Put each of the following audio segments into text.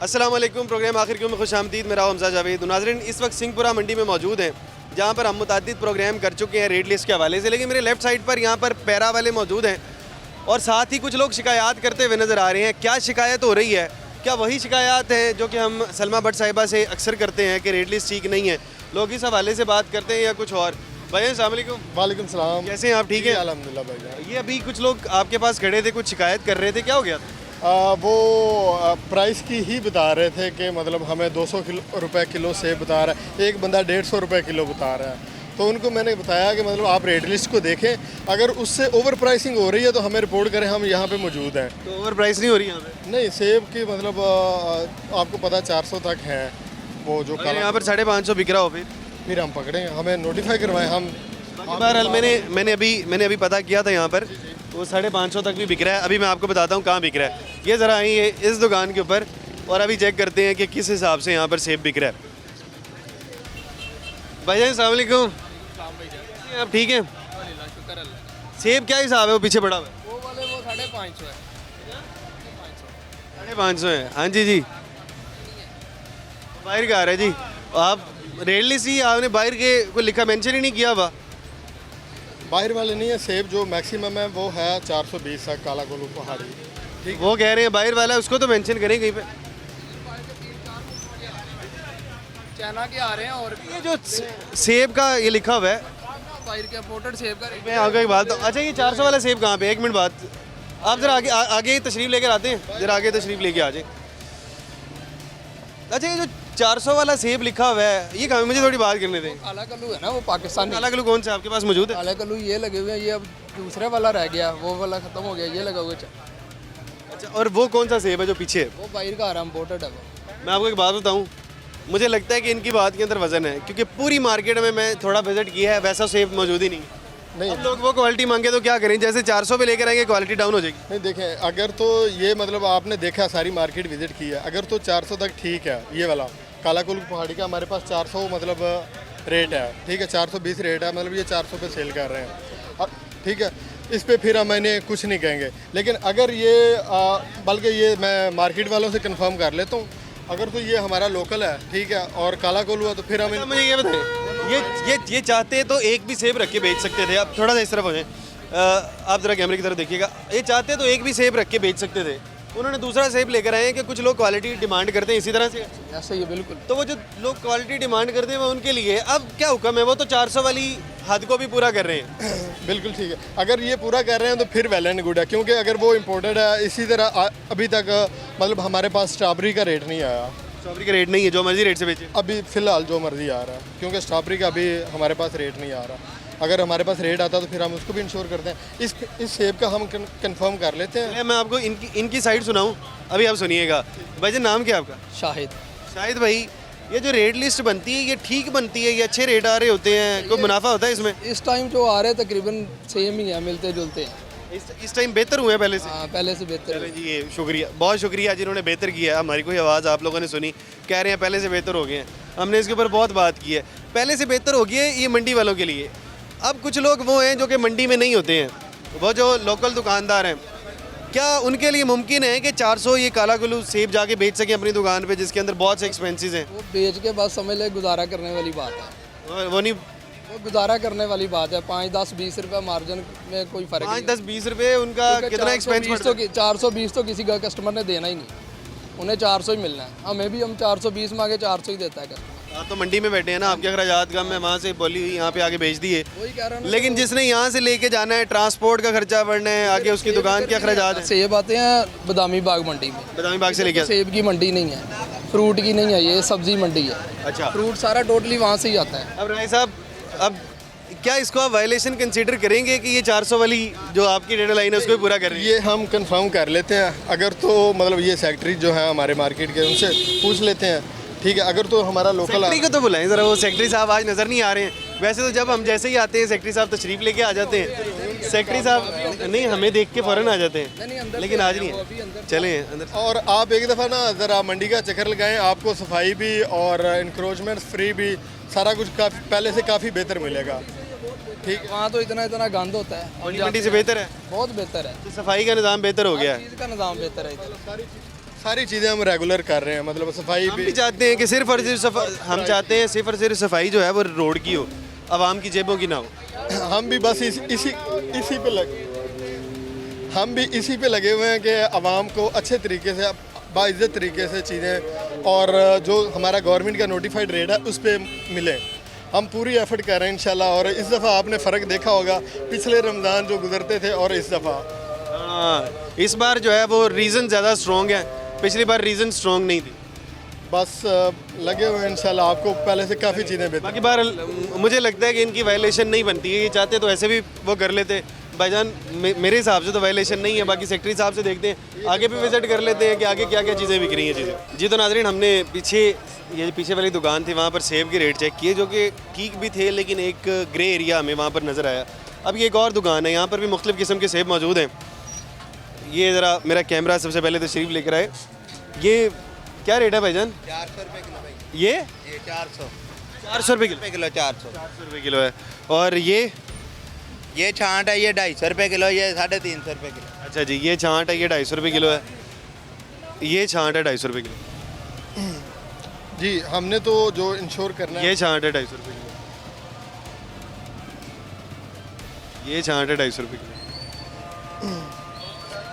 अस्सलाम वालेकुम। प्रोग्राम आखिर क्यों में खुशामदीद। मेरा हमजा जावेद। नाज़रीन, इस वक्त सिंहपुरा मंडी में मौजूद हैं, जहाँ पर हम मुतादिद प्रोग्राम कर चुके हैं रेट लिस्ट के हवाले से। लेकिन मेरे लेफ़्ट साइड पर यहाँ पर पैरा वाले मौजूद हैं और साथ ही कुछ लोग शिकायत करते हुए नज़र आ रहे हैं। क्या शिकायत हो रही है? क्या वही शिकायत है जो कि हम सलमा भट्ट साहिबा से अक्सर करते हैं कि रेट लिस्ट ठीक नहीं है? लोग इस हवाले से बात करते हैं या कुछ और? भाई अस्सलाम वालेकुम। वालेकुम सलाम। कैसे हैं आप? ठीक है अल्हम्दुलिल्लाह भाई। ये अभी कुछ लोग आपके पास खड़े थे, कुछ शिकायत कर रहे थे, क्या हो गया था? वो प्राइस की ही बता रहे थे कि मतलब हमें 200 रुपए किलो सेब बता रहा है, एक बंदा 150 रुपए किलो बता रहा है। तो उनको मैंने बताया कि मतलब आप रेट लिस्ट को देखें, अगर उससे ओवर प्राइसिंग हो रही है तो हमें रिपोर्ट करें, हम यहाँ पे मौजूद हैं। तो ओवर प्राइस नहीं हो रही यहाँ पे? नहीं, सेब की मतलब आपको पता 400 तक है वो जो अगर यहाँ पर 550 बिक रहा हो फिर हम पकड़ें, हमें नोटिफाई करवाएं हम। बहरहाल मैंने अभी पता किया था यहाँ पर वो 550 तक भी बिक रहा है। अभी मैं आपको बताता हूँ कहाँ बिक रहा है। ये ज़रा आइए इस दुकान के ऊपर और अभी चेक करते हैं कि किस हिसाब से यहाँ पर सेब बिक रहा है। भाईजान अस्सलाम वालेकुम। आप ठीक हैं? सेब क्या हिसाब है वो पीछे पड़ा हुआ है? वो वाले वो 550 है। 550 है। हाँ जी जी, बाहर का आ रहा है जी। आप रेट लिस्ट ही आपने बाहर के कोई लिखा मेंशन ही नहीं किया हुआ। बाहर वाले नहीं है, सेब जो मैक्सिमम है वो है 420 तक, काला कोलू पहाड़ी। ठीक, वो कह रहे हैं बाहर वाला, उसको तो मेंशन करें कहीं पे। चाइना के आ रहे हैं और ये जो सेब का ये लिखा हुआ है, बाहर के इम्पोर्टेड सेब का रेट। मैं आगे की बात। अच्छा, ये 400 वाला सेब कहाँ पे? एक मिनट बात, आप जरा आगे तशरीफ लेकर आते हैं, जरा आगे तशरीफ लेके आ जाए। अच्छा, ये जो 400 वाला सेब लिखा हुआ है ये कहाँ? मुझे थोड़ी बात करने दें। काला कल्लू है ना, वो पाकिस्तानी। काला कलू कौन सा आपके पास मौजूद है? काला कल्लू ये लगे हुए हैं, ये अब दूसरे वाला रह गया, वो वाला खत्म हो गया, ये लगा हुआ है। अच्छा, और वो कौन सा सेब है जो पीछे है? वो बाहर का आ रहा है, इम्पोर्टेड है वो। मैं आपको एक बात बताऊं, मुझे लगता है कि इनकी बात के अंदर वजन है, क्योंकि पूरी मार्केट में मैं थोड़ा विजिट किया है, वैसा सेब मौजूद ही नहीं। नहीं अब लोग वो क्वालिटी मांगे तो क्या करें? जैसे 400 पे लेकर आएंगे क्वालिटी डाउन हो जाएगी। नहीं, देखें, अगर तो ये मतलब आपने देखा सारी मार्केट विजिट की है, अगर तो 400 तक ठीक है। ये वाला काला कुल पहाड़ी का हमारे पास 400 मतलब रेट है, ठीक है, 420 रेट है, मतलब ये 400 पे सेल कर रहे हैं और ठीक है, इस पे फिर हम मैंने कुछ नहीं कहेंगे। लेकिन अगर ये बल्कि ये मैं मार्केट वालों से कंफर्म कर लेता हूँ, अगर तो ये हमारा लोकल है, ठीक है, और काला कोलू है, तो फिर हम मुझे ये बताएं, ये चाहते तो एक भी सेब रख के बेच सकते थे। आप थोड़ा सा इस तरफ हो जाए, आप जरा कैमरे की तरफ देखिएगा। ये चाहते तो एक भी सेब रख के बेच सकते थे, उन्होंने दूसरा सेब लेकर आए हैं कि कुछ लोग क्वालिटी डिमांड करते हैं इसी तरह से। ऐसा ही बिल्कुल। तो वो जो लोग क्वालिटी डिमांड करते हैं वो उनके लिए अब क्या हुक्म है? वो तो 400 वाली हद को भी पूरा कर रहे हैं। बिल्कुल ठीक है, अगर ये पूरा कर रहे हैं तो फिर वेल एंड गुड है, क्योंकि अगर वो इम्पोर्टेड है। इसी तरह अभी तक मतलब हमारे पास स्ट्रॉबेरी का रेट नहीं आया। स्ट्रॉबेरी का रेट नहीं है, जो मर्जी रेट से बेचे। अभी फ़िलहाल जो मर्जी आ रहा है, क्योंकि स्ट्रॉबेरी का अभी हमारे पास रेट नहीं आ रहा। अगर हमारे पास रेट आता तो फिर हम उसको भी इंश्योर करते हैं। इस सेब का हम कंफर्म कर लेते हैं। मैं आपको इनकी साइड सुनाऊं, अभी आप सुनिएगा। भाई जी, नाम क्या आपका? शाहिद। शाहिद भाई, ये जो रेट लिस्ट बनती है ये ठीक बनती है? ये अच्छे रेट आ रहे होते हैं? कोई मुनाफा होता है इसमें? इस टाइम जो आ रहे हैं तकरीबन सेम ही है, मिलते जुलते हैं। इस टाइम बेहतर हुए हैं पहले से? हाँ, पहले से बेहतर चलें है। जी, ये शुक्रिया, बहुत शुक्रिया जिन्होंने बेहतर किया है। हमारी कोई आवाज़ आप लोगों ने सुनी, कह रहे हैं पहले से बेहतर हो गए हैं। हमने इसके ऊपर बहुत बात की है, पहले से बेहतर हो गई है ये मंडी वालों के लिए। अब कुछ लोग वो हैं जो कि मंडी में नहीं होते हैं, वो जो लोकल दुकानदार हैं, क्या उनके लिए मुमकिन है कि 400 ये काला कुल्लू सेब जाके बेच सकें अपनी दुकान पे, जिसके अंदर बहुत से एक्सपेंसेस हैं? वो बेच के बस समझ ले गुजारा करने वाली बात है। वो नहीं, वो गुजारा करने वाली बात है। 5, 10, 20 रुपये मार्जिन में कोई फ़र्क 5, नहीं। 10, 20 रुपये उनका कितना एक्सपेंस पड़ता है? 420 तो किसी का कस्टमर ने देना ही नहीं, उन्हें 400 ही मिलना है। हमें भी हम 420 मांगे 400 ही देता है कस्टमर। आप तो मंडी में बैठे हैं ना, आपके अखराजात कम है, वहाँ से बोली हुई यहाँ पे आके बेच दिए। वही कह रहा हूँ ना, लेकिन जिसने यहाँ से लेके जाना है, ट्रांसपोर्ट का खर्चा बढ़ना है, आगे उसकी दुकान के अखराजात हैं। सेब आते हैं बदामी बाग मंडी में। बदामी बाग से लेके आते सेब की मंडी नहीं है, फ्रूट की नहीं है, ये सब्जी मंडी है। हैं। अच्छा, फ्रूट सारा टोटली वहाँ से ही आता है। अब राय साहब, अब क्या इसको आप वायलेशन कंसीडर करेंगे कि ये 400 वाली जो आपकी डेडलाइन है उसको भी पूरा कर रही है? ये हम कंफर्म कर लेते हैं। अगर तो मतलब ये सेक्रेटरी जो है हमारे मार्केट के, उनसे पूछ लेते हैं, ठीक है। अगर तो हमारा लोकल सेक्रेटरी को तो बुलाएं ज़रा, वो सेक्रेटरी साहब आज नज़र नहीं आ रहे हैं। वैसे तो जब हम जैसे ही आते हैं सेक्रेटरी साहब तशरीफ लेके आ जाते हैं। सेक्रेटरी साहब नहीं, हमें देख के फ़ौरन आ जाते हैं, लेकिन आज नहीं है। चलें अंदर। और आप एक दफ़ा ना ज़रा मंडी का चक्कर लगाएं, आपको सफाई भी और इंक्रोचमेंट फ्री भी सारा कुछ काफ़ी पहले से काफ़ी बेहतर मिलेगा। ठीक है। वहाँ तो इतना गंद होता है। मंडी से बेहतर है, बहुत बेहतर है। तो सफाई का निज़ाम बेहतर हो गया है। चीज़ का निज़ाम बेहतर है इधर। सारी चीज़ें हम रेगुलर कर रहे हैं, मतलब सफाई हम भी। भी चाहते हैं कि सिर्फ और सिर्फ हम चाहते हैं सिर्फ और सिर्फ सफाई जो है वो रोड की हो, आवाम की जेबों की ना हो। हम भी बस इसी पे लगे हुए हैं कि आवाम को अच्छे तरीके से, बाइज्जत तरीके से चीज़ें और जो हमारा गवर्नमेंट का नोटिफाइड रेट है उस पर मिले। हम पूरी एफर्ट कर रहे हैं इंशाल्लाह। और इस दफ़ा आपने फ़र्क देखा होगा पिछले रमज़ान जो गुजरते थे और इस दफ़ा। हाँ, इस बार जो है वो रीज़न ज़्यादा स्ट्रॉन्ग है, पिछली बार रीज़न स्ट्रॉन्ग नहीं थी। बस लगे हुए हैं इंशाल्लाह, आपको पहले से काफ़ी चीज़ें बेहतर। बाकी बार मुझे लगता है कि इनकी वायलेशन नहीं बनती है, ये चाहते तो ऐसे भी वो कर लेते। भाईजान मेरे हिसाब से तो वायलेशन नहीं है, बाकी सेक्रेटरी साहब से देखते हैं, आगे भी विजिट कर लेते हैं कि आगे क्या क्या चीज़ें बिक रही हैं चीज़ें। जी तो नाज़रीन, हमने ये पीछे वाली दुकान थी वहाँ पर सेब के रेट चेक किए जो कि ठीक भी थे, लेकिन एक ग्रे एरिया हमें वहाँ पर नज़र आया। अब ये एक और दुकान है, यहाँ पर भी मुख्तलिफ़ किस्म के सेब मौजूद हैं। ये ज़रा मेरा कैमरा सबसे पहले तो शरीफ लेकर आए। ये क्या रेट है भाईजान? 400 रुपये किलो भाई। ये ये 400 400 रुपये किलो 400। 400 रुपये किलो है। और ये छांट है, ये 250 रुपये किलो, ये 350 रुपये किलो। अच्छा जी, ये छांट है, ये 250 रुपये किलो है। ये छांट है 250 रुपये किलो। जी हमने तो जो इंश्योर करना है, ये छांट है 250 रुपये किलो। ये छांट है 250 रुपये किलो।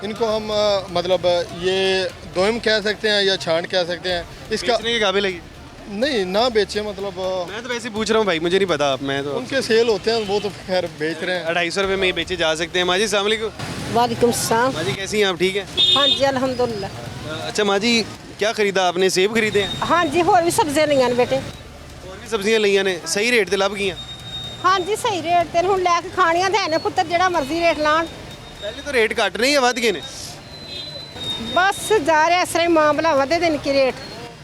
इनको हम मतलब ये दोयम कह सकते हैं या छांट कह सकते हैं। इसका बेचने के काबिल है ये? नहीं ना बेचे, मतलब मैं तो वैसे ही पूछ रहा हूँ भाई, मुझे नहीं पता। आप मैं तो उनके सेल होते हैं, वो तो खैर बेच रहे हैं। 250 रुपये में ही बेचे जा सकते हैं। माजी अस्सलाम वालेकुम। वालेकुम सलाम। माजी कैसी हैं आप? ठीक है। हाँ जी अल्हम्दुलिल्लाह। अच्छा माजी, क्या खरीदा आपने? सेब खरीदे हैं? हाँ जी होर भी सब्जियां लईਆਂ ਨੇ बेटे। और भी सब्जियां लईਆਂ ने? सही रेट ਤੇ ਲੱਭ ਗਈਆਂ? हाँ जी सही रेट ਤੇ ਹੁਣ ਲੈ ਕੇ ਖਾਣੀਆਂ ਤੇ ਨੇ ਪੁੱਤਰ, ਜਿਹੜਾ ਮਰਜ਼ੀ ਰੇਟ ਲਾਣ। पहले तो रेट घट नहीं है, वध गए ने? ਬਸ ਜਾ ਰਿਹਾ ਇਸ ਤਰ੍ਹਾਂ ਹੀ ਮਾਮਲਾ, ਵਧੇ ਦੇ ਨਹੀਂ ਰੇਟ।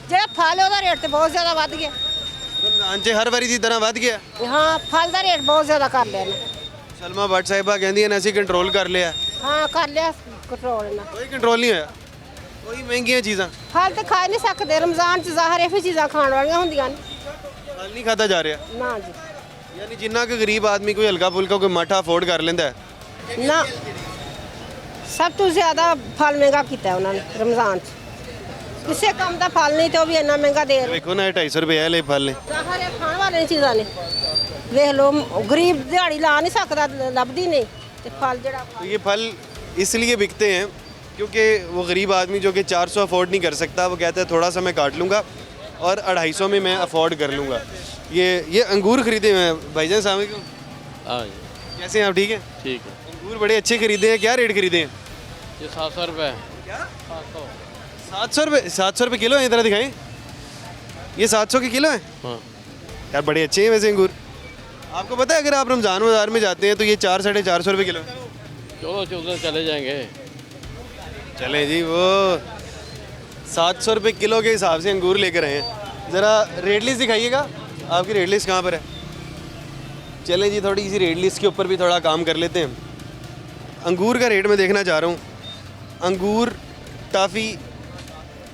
ਜਿਹੜਾ ਫਲ ਉਹਦਾ ਰੇਟ ਤੇ ਬਹੁਤ ਜ਼ਿਆਦਾ ਵੱਧ ਗਿਆ। रमजान च हर वारी की तरह वध गया। ਹਾਂ ਫਲ ਦਾ ਰੇਟ ਬਹੁਤ ਜ਼ਿਆਦਾ ਕਰ ਲਿਆ ਨੇ। सलमा भट्ट साहिबा कहती ने ਅਸੀਂ कंट्रोल कर लिया। ਹਾਂ ਕਰ ਲਿਆ ਕੰਟਰੋਲ ਇਹਨਾਂ। कोई कंट्रोल नहीं होया, कोई महंगियां चीज़ां ਫਲ ਤੇ ਖਾ ਨਹੀਂ ਸਕਦੇ, ਰਮਜ਼ਾਨ ਚ ਜ਼ਾਹਰ ਇਹੋ ਚੀਜ਼ਾਂ ਖਾਣ ਵਾਲੀਆਂ ਹੁੰਦੀਆਂ ਨੇ। फल नहीं खाता जा रहा। ਨਾ ਜੀ यानी जिन्ना कोई गरीब आदमी कोई हल्का फुल्का कोई माठा अफोर्ड कर लेंदा है। ਨਾ ਸਭ ਤੋਂ ਜ਼ਿਆਦਾ ਫਲ ਮਹਿੰਗਾ ਕੀਤਾ ਉਹਨਾਂ ਨੇ ਰਮਜ਼ਾਨ ਚ। ਕਿਸੇ ਕੰਮ ਦਾ ਫਲ ਨਹੀਂ ਤੇ ਉਹ ਵੀ ਇੰਨਾ ਮਹਿੰਗਾ ਦੇ ਰਹੇ। देखो ना 250 रुपये है ले फल ने। ਜ਼ਾਹਰ ਹੈ ਖਾਣ ਵਾਲੀਆਂ ਚੀਜ਼ਾਂ ਨੇ। ਵੇਖ ਲਓ ਗਰੀਬ ਦਿਹਾੜੀ ਲਾ ਨਹੀਂ ਸਕਦਾ, ਲੱਭਦੀ ਨਹੀਂ ਤੇ ਫਲ ਜਿਹੜਾ तो ये फल इसलिए बिकते हैं क्योंकि वो गरीब आदमी जो कि 400 अफोर्ड नहीं कर सकता, वो कहता है थोड़ा सा मैं काट लूँगा और 250 में मैं अफोर्ड कर लूँगा। ये अंगूर खरीदे हुए हैं भाईजान, सामने को हाँ कैसे हैं आप? ठीक है। ठीक है। अंगूर बड़े अच्छे खरीदे हैं। क्या रेट खरीदे हैं? ये 700 रुपये। 700 रुपये? 700 रुपये किलो है? इधर दिखाएं। ये 700 के किलो है हाँ यार, बड़े अच्छे हैं वैसे अंगूर। आपको पता है अगर आप रमज़ान बाज़ार में जाते हैं तो ये 400-450 रुपये किलो है। चलो उधर चले जाएंगे। चले जी, वो 700 रुपये किलो के हिसाब से अंगूर लेकर आए हैं। ज़रा रेट लिस्ट दिखाइएगा, आपकी रेट लिस्ट कहाँ पर है? चलें जी, थोड़ी सी रेट लिस्ट के ऊपर भी थोड़ा काम कर लेते हैं। अंगूर का रेट मैं देखना चाह रहा हूँ। अंगूर टाफ़ी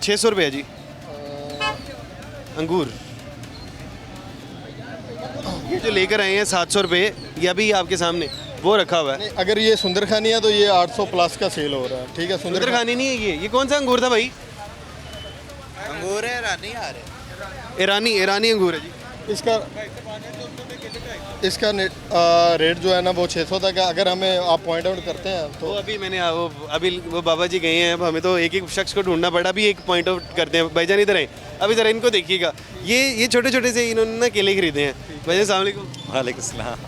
600 रुपये है जी। अंगूर ये जो लेकर आए हैं 700 रुपये, ये अभी आपके सामने वो रखा हुआ है। नहीं, अगर ये सुंदर खानी है तो ये 800 प्लस का सेल हो रहा है। ठीक है, सुंदर खानी नहीं है ये कौन सा अंगूर था भाई? अंगूर है रानी आ रहे। ईरानी अंगूर है जी। इसका रेट जो है ना वो 600 तक है। अगर हमें आप पॉइंट आउट करते हैं तो तो अभी वो बाबा जी गए हैं, अब हमें तो एक एक शख्स को ढूंढना पड़ा। अभी एक पॉइंट आउट करते हैं। भाईजान इधर आए, अभी ज़रा इनको देखिएगा। ये छोटे छोटे से इन्होंने ना केले खरीदे हैं। भाईजान अस्सलाम वालेकुम। वालेकुम सलाम।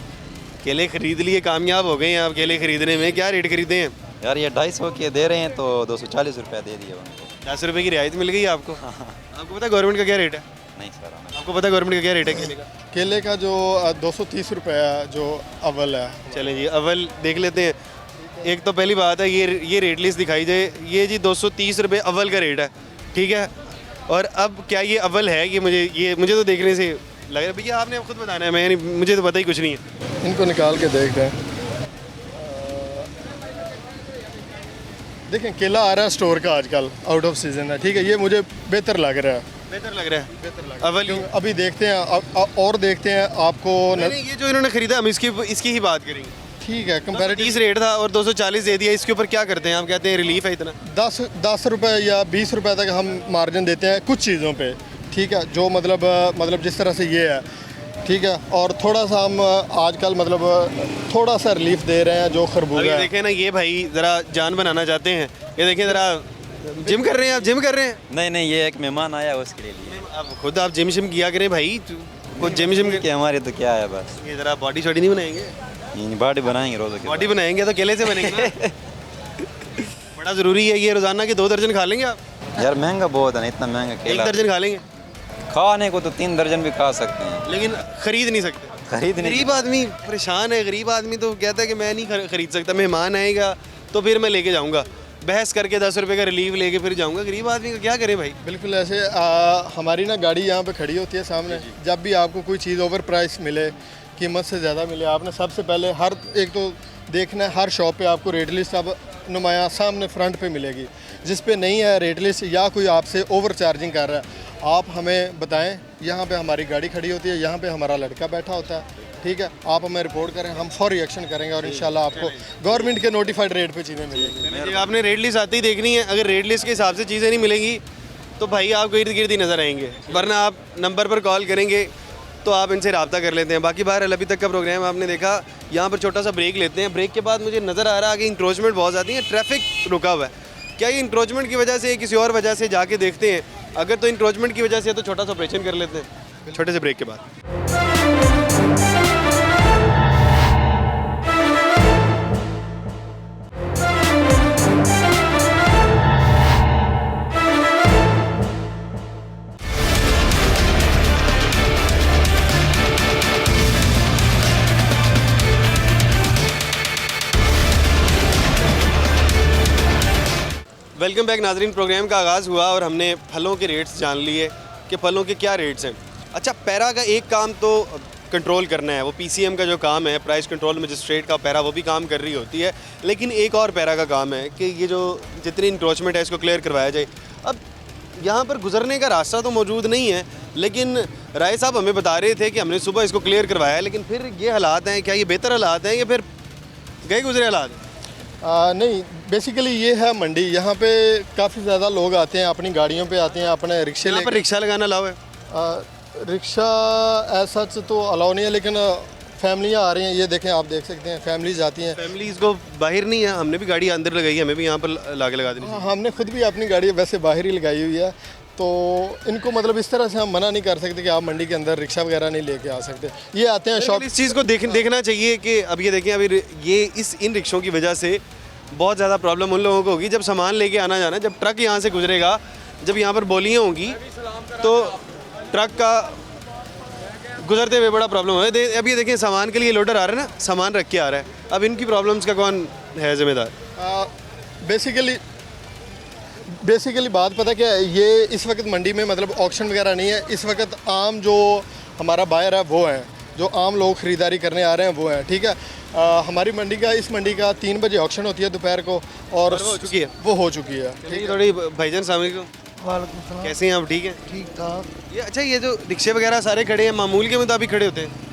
केले खरीद लिए, कामयाब हो गए हैं आप केले खरीदने में। क्या रेट खरीदे हैं? यार ये 250 के दे रहे हैं तो 240 रुपये दे दिए उनको। 10 रुपये की रियायत मिल गई आपको। आपको पता गवर्नमेंट का क्या रेट है? नहीं सर हमें आपको पता गवर्नमेंट का क्या रेट है केले का? केले का जो 230 रुपये है जो अव्वल है। चलें जी, अव्वल देख लेते हैं। एक तो पहली बात है ये रेट लिस्ट दिखाई जाए। ये जी 230 रुपये अव्वल का रेट है, ठीक है। और अब क्या ये अव्वल है? मुझे तो देखने से लग रहा है। भैया आपने खुद बताना है, मैं नहीं, मुझे तो पता ही कुछ नहीं है। इनको निकाल के देख रहे हैं। देखें केला आ रहा है स्टोर का आजकल, आउट ऑफ सीजन है। ठीक है, ये मुझे बेहतर लग रहा है। बेहतर लग रहा है अव्वल ही। अभी देखते हैं और देखते हैं आपको नहीं, ये जो इन्होंने खरीदा हम इसकी ही बात करेंगे। ठीक है कंपैरेटिव। 30 रेट था और 240 दे दिया, इसके ऊपर क्या करते हैं? हम कहते हैं रिलीफ है इतना। 10 रुपए या 20 रुपए तक हम मार्जिन देते हैं कुछ चीज़ों पे, ठीक है, जो मतलब जिस तरह से ये है, ठीक है। और थोड़ा सा हम आजकल मतलब थोड़ा सा रिलीफ दे रहे हैं जो अब खरबूजा ये है। देखें ना, ये भाई ज़रा जान बनाना चाहते हैं। ये देखें ज़रा, जिम कर रहे हैं आप? जिम कर रहे हैं? नहीं नहीं, ये एक मेहमान आया है उसके लिए अब खुद आप जिम शिम किया करें भाई, कुछ जिम शिम कि हमारे तो क्या है बस ये ज़रा बॉडी शॉडी नहीं बनाएंगे? बॉडी बनाएंगे रोज़ के बॉडी बनाएंगे तो केले से बनेंगे। बड़ा ज़रूरी है ये, रोज़ाना के 2 दर्जन खा लेंगे आप? यार महंगा बहुत है ना, इतना महंगा 1 केला दर्जन खा लेंगे, खाने को तो 3 दर्जन भी खा सकते हैं, लेकिन खरीद नहीं सकते। खरीद नहीं। गरीब आदमी परेशान है। गरीब आदमी तो कहता है कि मैं नहीं खरीद सकता, मेहमान आएगा तो फिर मैं लेके जाऊंगा, बहस करके 10 रुपए का रिलीफ लेके फिर जाऊंगा। गरीब आदमी का क्या करे भाई? बिल्कुल ऐसे हमारी ना गाड़ी यहाँ पे खड़ी होती है सामने। जब भी आपको कोई चीज़ ओवर प्राइस मिले, कीमत से ज़्यादा मिले, आपने सबसे पहले हर एक तो देखना है, हर शॉप पे आपको रेट लिस्ट अब नुमाया सामने फ्रंट पे मिलेगी। जिस पे नहीं है रेट लिस्ट या कोई आपसे ओवर चार्जिंग कर रहा है, आप हमें बताएं। यहाँ पे हमारी गाड़ी खड़ी होती है, यहाँ पे हमारा लड़का बैठा होता है, ठीक है। आप हमें रिपोर्ट करें, हम फौरी एक्शन करेंगे और इंशाल्लाह आपको गवर्नमेंट के नोटिफाइड रेट पे चीज़ें मिलेंगी। आपने रेट लिस्ट आती ही देखनी है। अगर रेट लिस्ट के हिसाब से चीज़ें नहीं मिलेंगी तो भाई आपको इर्द गिर्द ही नज़र आएंगे, वरना आप नंबर पर कॉल करेंगे तो आप इनसे रब्ता कर लेते हैं। बाकी बहरहाल अभी तक का प्रोग्राम आपने देखा। यहाँ पर छोटा सा ब्रेक लेते हैं। ब्रेक के बाद मुझे नज़र आ रहा है कि इंक्रोचमेंट बहुत ज़्यादा है, ट्रैफिक रुका हुआ है। क्या ये इंक्रोचमेंट की वजह से या किसी और वजह से, जाके देखते हैं। अगर तो इंक्रोचमेंट की वजह से है तो छोटा सा ऑपरेशन कर लेते हैं छोटे से ब्रेक के बाद। वेलकम बैक नाजरीन। प्रोग्राम का आगाज़ हुआ और हमने फलों के रेट्स जान लिए कि फलों के क्या रेट्स हैं। अच्छा, पैरा का एक काम तो कंट्रोल करना है, वो पीसीएम का जो काम है, प्राइस कंट्रोल मजिस्ट्रेट का पैरा, वो भी काम कर रही होती है। लेकिन एक और पैरा का काम है कि ये जो जितनी इंक्रोचमेंट है इसको क्लियर करवाया जाए। अब यहाँ पर गुजरने का रास्ता तो मौजूद नहीं है, लेकिन राय साहब हमें बता रहे थे कि हमने सुबह इसको क्लियर करवाया, लेकिन फिर ये हालात हैं। क्या ये बेहतर हालात हैं या फिर गए गुजरे हालात हैं? नहीं, बेसिकली ये है मंडी। यहाँ पे काफ़ी ज़्यादा लोग आते हैं, अपनी गाड़ियों पे आते हैं, अपने रिक्शे यहाँ पर रिक्शा लगाना अलाउ है? रिक्शा ऐसा तो अलाउ नहीं है, लेकिन फैमिलियाँ आ रही हैं। ये देखें, आप देख सकते हैं, फैमिलीज आती हैं। फैमिलीज़ को बाहर नहीं है, हमने भी गाड़ी अंदर लगाई है, हमें भी यहाँ पर लाके लगा देनी। हाँ, हमने खुद भी अपनी गाड़ी वैसे बाहर ही लगाई हुई है। तो इनको मतलब इस तरह से हम मना नहीं कर सकते कि आप मंडी के अंदर रिक्शा वगैरह नहीं लेके आ सकते। ये आते हैं शॉप। इस चीज़ को देखना चाहिए कि अब ये देखें, अभी ये इन रिक्शों की वजह से बहुत ज़्यादा प्रॉब्लम उन लोगों को होगी जब सामान लेके आना जाना। जब ट्रक यहाँ से गुजरेगा, जब यहाँ पर बोलियाँ होंगी तो ट्रक का गुजरते हुए बड़ा प्रॉब्लम है। अब ये देखें, सामान के लिए लोडर आ रहा है ना, सामान रख के आ रहा है। अब इनकी प्रॉब्लम्स का कौन है जिम्मेदार? बेसिकली बात पता क्या है, ये इस वक्त मंडी में मतलब ऑक्शन वगैरह नहीं है। इस वक्त आम जो हमारा बायर है वो है, जो आम लोग ख़रीदारी करने आ रहे हैं वो है, ठीक है। हमारी मंडी का, इस मंडी का 3 बजे ऑक्शन होती है दोपहर को, और वो हो चुकी है? वो हो चुकी है। ठीक, थोड़ी भाईजान सामने को कैसे हैं आप? ठीक है, ठीक ठाक। ये अच्छा, ये जो रिक्शे वगैरह सारे खड़े हैं मामूल के मुताबिक खड़े होते हैं?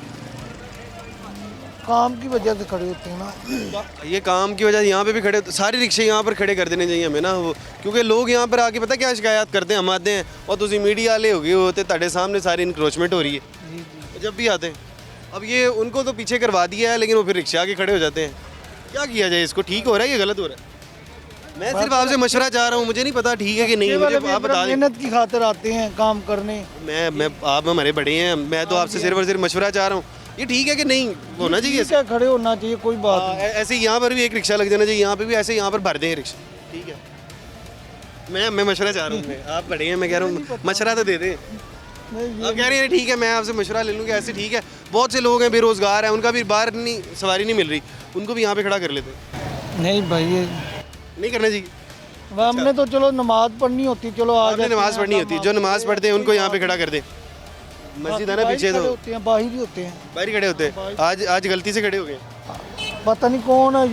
काम की वजह से खड़े होते हैं ना। ये काम की वजह से यहाँ पे भी खड़े, सारे रिक्शे यहाँ पर खड़े कर देने चाहिए हमें ना, वो क्योंकि लोग यहाँ पर आके पता क्या शिकायत करते हैं, हम आते हैं और तुम मीडिया वाले हो गए होते, ਤੁਹਾਡੇ सामने सारी इंक्रोचमेंट हो रही है जब भी आते हैं। अब ये उनको तो पीछे करवा दिया है, लेकिन वो फिर रिक्शा आके खड़े हो जाते हैं। क्या किया जाए इसको? ठीक हो रहा है या गलत हो रहा है? मैं सिर्फ आपसे मशवरा चाह रहा हूँ, मुझे नहीं पता ठीक है कि नहीं, मुझे आप बता दें। मेहनत की खातिर आते हैं काम करने। मैं आप हमारे बड़े हैं, मैं तो आपसे सिर्फ और सिर्फ मशवरा चाह रहा हूँ, ये ठीक है कि नहीं होना चाहिए? क्या खड़े होना चाहिए, कोई बात नहीं। ऐसे यहाँ पर भी एक रिक्शा लग जाना चाहिए, यहाँ पे भी ऐसे यहाँ पर भर दें रिक्शा, ठीक है। मैं मशवरा चाह रहा हूँ, आप बड़े हैं, मैं कह रहा हूँ मशवरा तो दे दें। आप कह रहे हैं ठीक है, मैं आपसे मशवरा ले लूँगा, ऐसे ठीक है। बहुत से लोग हैं बेरोज़गार हैं, उनका भी बाहर नहीं सवारी नहीं मिल रही, उनको भी यहाँ पे खड़ा कर लेते हैं। नहीं भाई, ये नहीं करना चाहिए। हमने तो चलो नमाज पढ़नी होती, चलो आज नमाज़ पढ़नी होती है, जो नमाज पढ़ते हैं उनको यहाँ पे खड़ा कर दें। मस्जिद है ना पीछे, तो होते हैं, बाहर ही होते हैं। बाहर खड़े होते हैं। आज गलती से खड़े हो गए, पता नहीं कौन है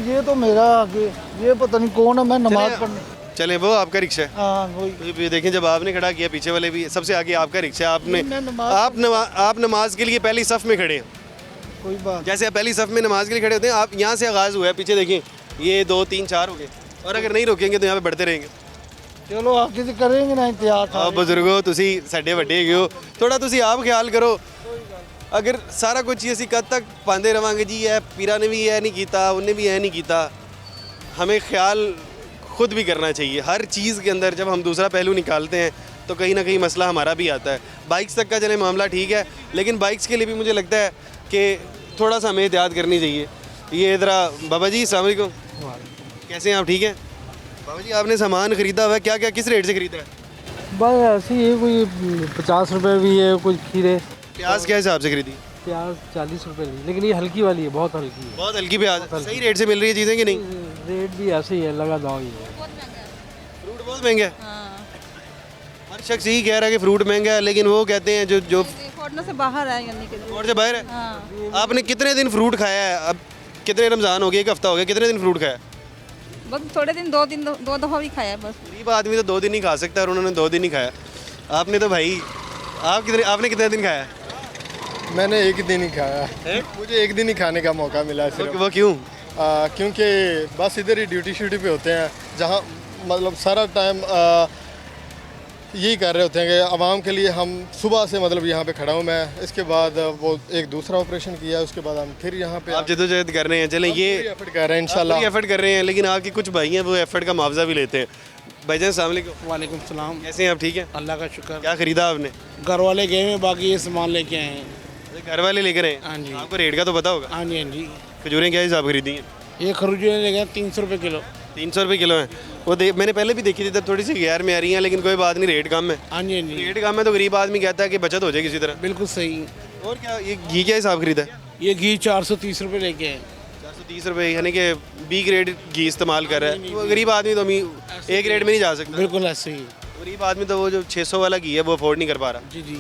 ये तो मेरा आगे, ये पता नहीं कौन है। मैं नमाज पढ़ने। चले, वो आपका रिक्शा है। हाँ वही। देखें, जब आपने खड़ा किया, पीछे वाले भी सबसे आगे आपका रिक्शा है, आप नमाज के लिए पहली सफ़ में खड़े हैं। कोई बात जैसे आप पहली सफ़ में नमाज के लिए खड़े होते हैं, आप यहाँ से आगाज़ हुआ है, पीछे देखिए ये 2 3 4 हो गए, और अगर नहीं रोकेंगे तो यहाँ पे बढ़ते रहेंगे। चलो आगे से करेंगे ना इंतजार ਆ ਬਜ਼ੁਰਗੋ ਤੁਸੀਂ ਸਾਡੇ ਵੱਡੇ ਹੈਗੇ ਹੋ, ਥੋੜਾ ਤੁਸੀਂ ਆਪ ਖਿਆਲ ਕਰੋ। ਅਗਰ ਸਾਰਾ ਕੁਝ ਹੀ ਅਸੀਂ ਕਦ ਤੱਕ ਪਾਉਂਦੇ ਰਵਾਂਗੇ ਜੀ, ਇਹ ਪੀਰਾਂ ਨੇ ਵੀ ਇਹ ਨਹੀਂ ਕੀਤਾ, ਉਹਨੇ भी ਇਹ नहीं ਕੀਤਾ। हमें ख्याल खुद भी करना चाहिए। हर चीज़ के अंदर जब हम दूसरा पहलू निकालते हैं तो कहीं ना कहीं मसला हमारा भी आता है। बाइक्स तक का चले मामला ठीक है, लेकिन बाइक्स के लिए भी मुझे लगता है कि थोड़ा सा हमें एहतियात करनी चाहिए। ये इधर बाबा जी अस्सलाम वालेकुम, कैसे हैं आप? ठीक हैं बाबा जी, आपने सामान ख़रीदा हुआ है, क्या क्या किस रेट से ख़रीदा है? बस ऐसे ही है, कोई 50 रुपए भी है, कुछ खीरे। प्याज क्या हिसाब से खरीदी? प्याज 40 रुपए ली, लेकिन ये हल्की वाली है, बहुत हल्की है। बहुत हल्की प्याज, सही रेट से मिल रही है चीज़ें कि नहीं? रेट भी ऐसे ही है, लगा दाव ही है। फ्रूट बहुत महंगा है। हर शख्स यही कह रहा है कि फ्रूट महंगा है, लेकिन वो कहते हैं जो अफोर्ड से बाहर है, यानी कि और से बाहर है। आपने कितने दिन फ्रूट खाया है? अब कितने रमज़ान हो गए, 1 हफ्ता हो गया, कितने दिन फ्रूट खाया? बस थोड़े दिन, 2 दिन, 2 दफ़ा भी खाया है बस। गरीब आदमी तो 2 दिन ही खा सकता है, और उन्होंने 2 दिन ही खाया। आपने तो भाई आपने कितने दिन खाया? मैंने एक दिन ही खाया, मुझे एक दिन ही खाने का मौका मिला सिर्फ। वो क्यों? क्योंकि बस इधर ही ड्यूटी श्यूटी पे होते हैं, जहाँ मतलब सारा टाइम यही कर रहे होते हैं कि आवाम के लिए हम सुबह से मतलब यहाँ पे खड़ा हूँ मैं। इसके बाद वो एक दूसरा ऑपरेशन किया, उसके बाद हम फिर यहाँ पे आप जद्दोजहद कर रहे हैं, चलें ये एफर्ट कर रहे हैं इंशाल्लाह। एफर्ट कर रहे हैं, लेकिन आपके कुछ भाई हैं वो एफर्ट का मुआवजा भी लेते हैं। भाईजान अस्सलाम वालेकुम। वालेकुम सलाम। कैसे हैं आप? ठीक हैं अल्लाह का शुक्र। क्या ख़रीदा आपने? घर वाले गए हैं, बाकी ये सामान लेके आए हैं। घर वाले लेकर आए? हाँ जी। आपको रेट का तो पता होगा। हाँ जी, हाँ जी। खजूरें क्या हिसाब खरीदी हैं? ये खरबूजे ले गए 300 रुपये किलो। 300 रुपये किलो है। वो मैंने पहले भी देखी थी, तब थोड़ी सी गैर में आ रही हैं, लेकिन कोई बात नहीं, रेट कम है। हाँ जी, हाँ जी। रेट कम है तो गरीब आदमी कहता है कि बचत हो जाए किसी तरह। बिल्कुल सही। और क्या, ये घी क्या हिसाब खरीदा है? ये घी 430 रुपये लेके आए। 430 रुपये, यानी कि बी ग्रेड घी इस्तेमाल कर रहा है। वो गरीब आदमी तो A ग्रेड में नहीं जा सकता। बिल्कुल ऐसे ही। गरीब आदमी तो वो जो 600 वाला घी है वो अफोर्ड नहीं कर पा रहा। जी जी,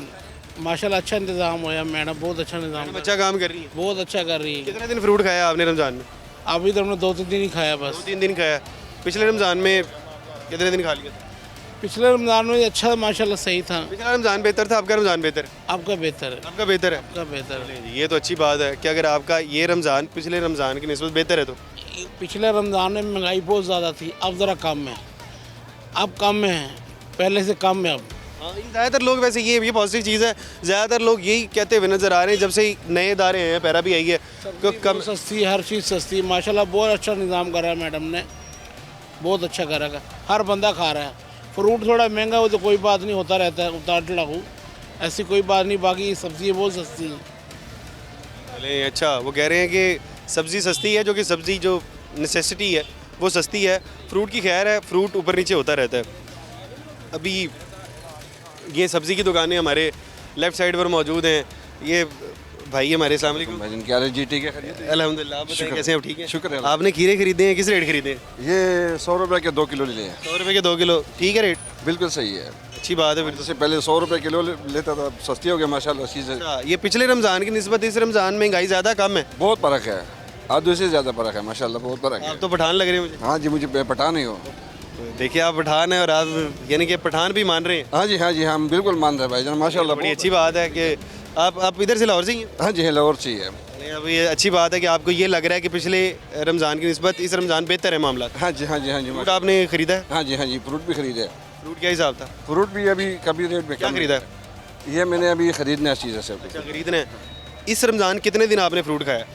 माशाल्लाह अच्छा इंतज़ाम होया मैडम, बहुत अच्छा इंतज़ाम, अच्छा काम कर रही है। बहुत अच्छा कर रही है। कितने दिन फ्रूट खाया आपने रमज़ान में? अभी तो हमने 2-3 दिन ही खाया बस। 2-3 दिन खाया। पिछले रमज़ान में कितने दिन खा लिया? पिछले रमज़ान में अच्छा माशाल्लाह सही था। पिछला रमज़ान बेहतर था, आपका रमज़ान बेहतर है? आपका बेहतर है। आपका बेहतर है? आपका बेहतर है। ये तो अच्छी बात है कि अगर आपका ये रमज़ान पिछले रमज़ान की निस्बत बेहतर है तो। पिछले रमज़ान में महंगाई बहुत ज़्यादा थी, अब ज़रा कम है, अब कम है, पहले से कम है अब। हाँ, ज़्यादातर लोग वैसे ये पॉजिटिव चीज़ है, ज़्यादातर लोग यही कहते हुए नज़र आ रहे हैं जब से नए इदारे हैं, पैरा भी आई है कम सस्ती, हर चीज़ सस्ती, माशाल्लाह बहुत अच्छा निज़ाम करा है मैडम ने, बहुत अच्छा करा है, हर बंदा खा रहा है। फ्रूट थोड़ा महंगा हो तो कोई बात नहीं, होता रहता है उतार चढ़ाव, ऐसी कोई बात नहीं, बाकी सब्ज़ी बहुत सस्ती है। अरे अच्छा, वो कह रहे हैं कि सब्ज़ी सस्ती है, जो कि सब्ज़ी जो नेसेसिटी है वो सस्ती है। फ्रूट की खैर है, फ्रूट ऊपर नीचे होता रहता है। अभी ये सब्ज़ी की दुकानें हमारे लेफ़्ट साइड पर मौजूद हैं। ये भाई हमारे अस्सलाम वालेकुम। भाईजान क्या जी? ठीक है, खरीद? अल्हम्दुलिल्लाह। आप बताएं कैसे हैं? आप ठीक हैं? शुक्र है। आपने खीरे खरीदे हैं, किस रेट खरीदे हैं? ये 100 रुपये के 2 किलो ले हैं। 100 रुपये के 2 किलो, ठीक है रेट? बिल्कुल सही है, अच्छी बात है। फिर इससे पहले 100 रुपये किलो लेता था, सस्ती हो गया माशाल्लाह चीज़ें। अच्छा, ये पिछले रमज़ान की निस्बत इस रमज़ान में महंगाई ज़्यादा कम है? बहुत फ़र्क है, आधे से ज़्यादा फ़र्क है माशाल्लाह, बहुत फ़र्क है। आप तो पठान लग रहे हैं मुझे। हाँ जी, मुझे पठान ही हो। देखिए आप पठान हैं और आप यानी कि पठान भी मान रहे हैं। हाँ जी, हाँ जी, हम बिल्कुल मान रहे हैं भाईजान माशाल्लाह। बड़ी अच्छी बात है कि आप इधर से लाहौर से ही हैं? हाँ जी, है लाहौर से ही है। अब ये अच्छी बात है कि आपको ये लग रहा है कि पिछले रमज़ान की निस्बत इस रमज़ान बेहतर है मामला। हाँ जी, हाँ जी, हाँ जी। फ्रूट आपने खरीदा है? हाँ जी, हाँ जी, फ्रूट भी खरीदे। फ्रूट क्या हिसाब था? फ्रूट भी अभी कभी रेट में क्या खरीदा है? ये मैंने अभी खरीदना चीज़ है सब। अच्छा, खरीदना है। इस रमज़ान कितने दिन आपने फ्रूट खाया?